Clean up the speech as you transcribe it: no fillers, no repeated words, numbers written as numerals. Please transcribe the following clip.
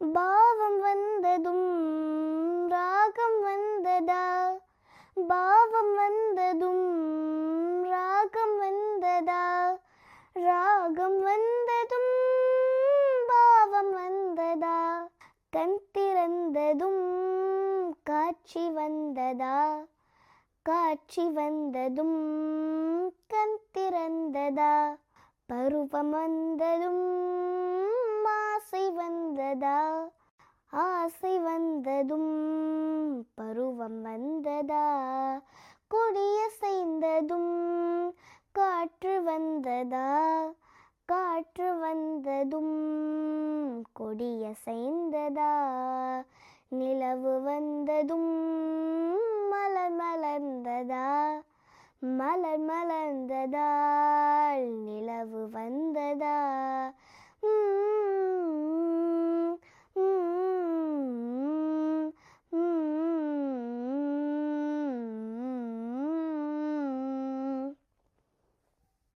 பாவம் வந்ததும் ராகம் வந்ததா, பாவம் வந்ததும் ராகம் வந்ததா, ராகம் வந்ததும் பாவம் வந்ததா, கண் திறந்ததும் காட்சி வந்ததா, காட்சி வந்ததும் கண் திறந்ததா, பருவம் வந்ததும் ஆசை வந்ததா, ஆசை வந்ததும் பருவம் வந்ததா, கொடியசைந்ததும் காற்று வந்ததா, காற்று வந்ததும் கொடியசைந்ததா, நிலவு வந்ததும் மலர் மலர்ந்ததா, மலர் மலர்ந்ததால் நிலவு வந்ததா,